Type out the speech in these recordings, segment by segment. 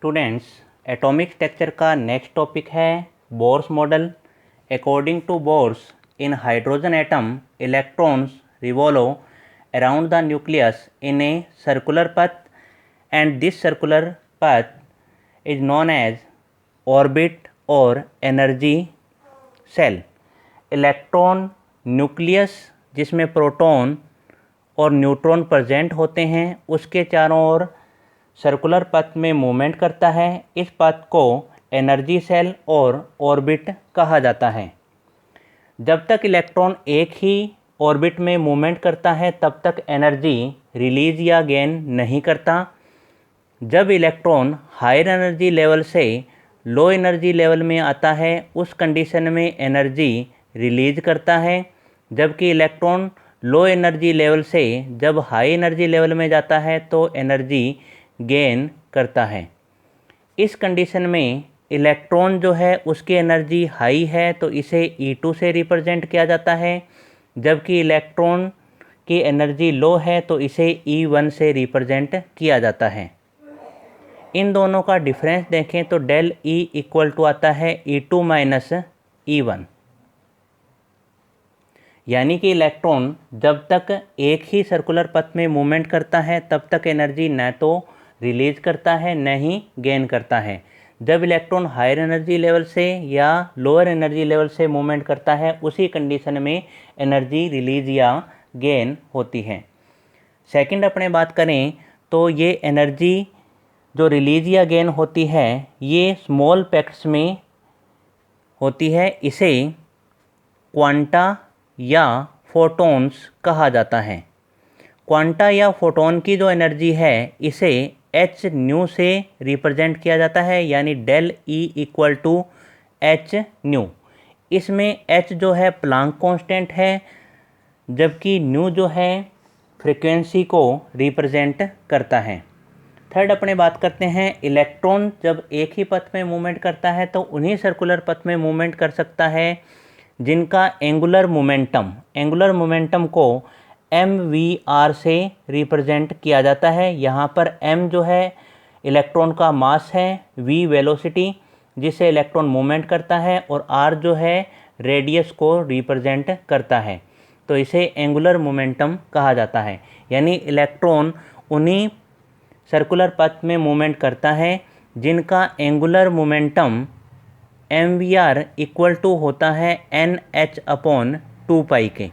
Students, atomic structure का next topic है Bohr's model. According to Bohr's, in hydrogen atom electrons revolve around the nucleus in a circular path and this circular path is known as orbit और energy cell. Electron nucleus जिसमें proton और neutron present होते हैं उसके चारों ओर circular पथ में movement करता है। इस पथ को एनर्जी सेल और ऑर्बिट कहा जाता है। जब तक इलेक्ट्रॉन एक ही ऑर्बिट में मूवमेंट करता है तब तक एनर्जी रिलीज या गेन नहीं करता। जब इलेक्ट्रॉन हायर एनर्जी लेवल से लो एनर्जी लेवल में आता है उस कंडीशन में एनर्जी रिलीज करता है, जबकि इलेक्ट्रॉन लो एनर्जी लेवल से जब हाई एनर्जी लेवल में जाता है तो एनर्जी गेन करता है। इस कंडीशन में इलेक्ट्रॉन जो है उसकी एनर्जी हाई है तो इसे E2 से रिप्रेजेंट किया जाता है, जबकि इलेक्ट्रॉन की एनर्जी लो है तो इसे E1 से रिप्रेजेंट किया जाता है। इन दोनों का डिफरेंस देखें तो डेल E इक्वल टू आता है E2 माइनस E1, यानी कि इलेक्ट्रॉन जब तक एक ही सर्कुलर पथ में मूवमेंट करता है तब तक एनर्जी न तो रिलीज करता है न ही गेन करता है। जब इलेक्ट्रॉन हायर एनर्जी लेवल से या लोअर एनर्जी लेवल से मूवमेंट करता है उसी कंडीशन में एनर्जी रिलीज या गेन होती है। सेकंड अपने बात करें तो ये एनर्जी जो रिलीज या गेन होती है ये स्मॉल पैकेट्स में होती है। इसे क्वांटा या फोटॉन्स कहा जाता है। क्वांटा या फोटॉन की जो एनर्जी है इसे h न्यू से रिप्रेजेंट किया जाता है, यानी del E equal to h nu. इसमें h जो है प्लांक कांस्टेंट है, जबकि न्यू जो है फ्रीक्वेंसी को रिप्रेजेंट करता है। थर्ड अपने बात करते हैं, इलेक्ट्रॉन जब एक ही पथ में मूवमेंट करता है तो उन्हीं सर्कुलर पथ में मूवमेंट कर सकता है जिनका एंगुलर मोमेंटम को mvr से रिप्रेजेंट किया जाता है। यहाँ पर m जो है इलेक्ट्रॉन का मास है, v वेलोसिटी जिससे इलेक्ट्रॉन मूवमेंट करता है और r जो है रेडियस को रिप्रेजेंट करता है, तो इसे एंगुलर मोमेंटम कहा जाता है। यानी इलेक्ट्रॉन उन्हीं सर्कुलर पथ में मूवमेंट करता है जिनका angular momentum mvr equal to होता है nh/2π के।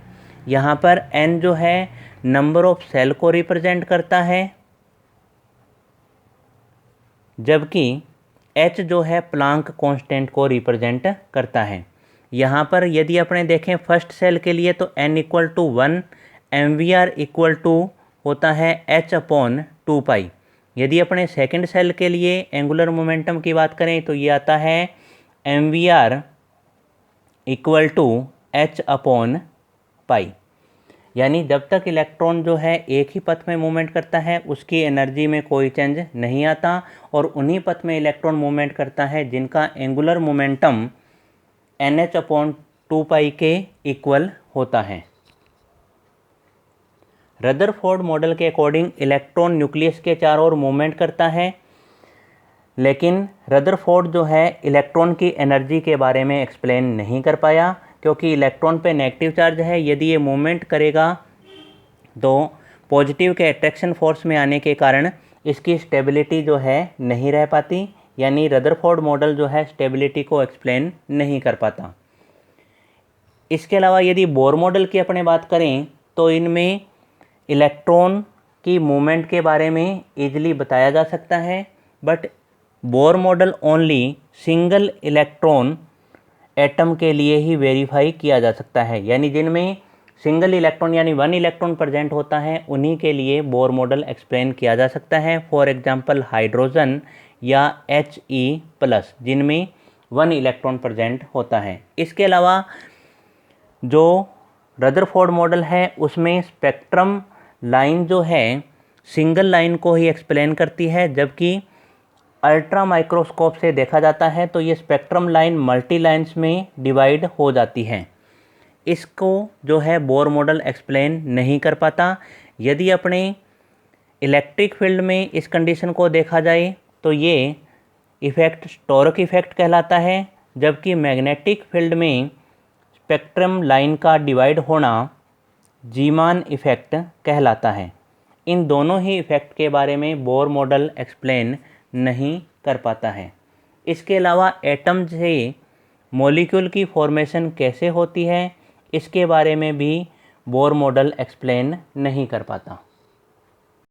यहाँ पर n जो है नंबर ऑफ सेल को रिप्रेजेंट करता है, जबकि h जो है प्लांक कांस्टेंट को रिप्रेजेंट करता है। यहाँ पर यदि अपने देखें फर्स्ट सेल के लिए तो n equal to 1, mvr equal to होता है h/2π। यदि अपने सेकंड सेल के लिए एंगुलर मोमेंटम की बात करें तो ये आता है mvr इक्वल टू h/π। यानी जब तक इलेक्ट्रॉन जो है एक ही पथ में मूवमेंट करता है उसकी एनर्जी में कोई चेंज नहीं आता और उन्हीं पथ में इलेक्ट्रॉन मूवमेंट करता है जिनका एंगुलर मोमेंटम nh/2π के इक्वल होता है। रदरफोर्ड मॉडल के अकॉर्डिंग इलेक्ट्रॉन न्यूक्लियस के चारों ओर मूवमेंट करता है, लेकिन रदरफोर्ड जो है इलेक्ट्रॉन की एनर्जी के बारे में एक्सप्लेन नहीं कर पाया, क्योंकि इलेक्ट्रॉन पे नेगेटिव चार्ज है। यदि ये मूवमेंट करेगा तो पॉजिटिव के अट्रैक्शन फोर्स में आने के कारण इसकी स्टेबिलिटी जो है नहीं रह पाती, यानी रदरफोर्ड मॉडल जो है स्टेबिलिटी को एक्सप्लेन नहीं कर पाता। इसके अलावा यदि बोर मॉडल की अपने बात करें तो इनमें इलेक्ट्रॉन की मूवमेंट के बारे में ईजिली बताया जा सकता है, but Bohr model only single electron atom के लिए ही वेरीफाई किया जा सकता है, यानी जिनमें सिंगल इलेक्ट्रॉन यानी 1 इलेक्ट्रॉन प्रेजेंट होता है उन्हीं के लिए बोर मॉडल एक्सप्लेन किया जा सकता है। फॉर एग्जांपल हाइड्रोजन या He+, जिनमें 1 इलेक्ट्रॉन प्रेजेंट होता है। इसके अलावा जो रदरफोर्ड मॉडल है उसमें स्पेक्ट्रम लाइन जो है सिंगल लाइन को ही एक्सप्लेन करती है, जबकि अल्ट्रा माइक्रोस्कोप से देखा जाता है तो ये स्पेक्ट्रम लाइन मल्टी लाइन्स में डिवाइड हो जाती है। इसको जो है बोर मॉडल एक्सप्लेन नहीं कर पाता। यदि अपने इलेक्ट्रिक फील्ड में इस कंडीशन को देखा जाए तो ये इफ़ेक्ट स्टोरक इफ़ेक्ट कहलाता है, जबकि मैग्नेटिक फील्ड में स्पेक्ट्रम लाइन का डिवाइड होना जीमान इफ़ेक्ट कहलाता है। इन दोनों ही इफ़ेक्ट के बारे में बोर मॉडल एक्सप्लेन नहीं कर पाता है। इसके अलावा एटम से मॉलिक्यूल की फॉर्मेशन कैसे होती है, इसके बारे में भी बोर मॉडल एक्सप्लेन नहीं कर पाता।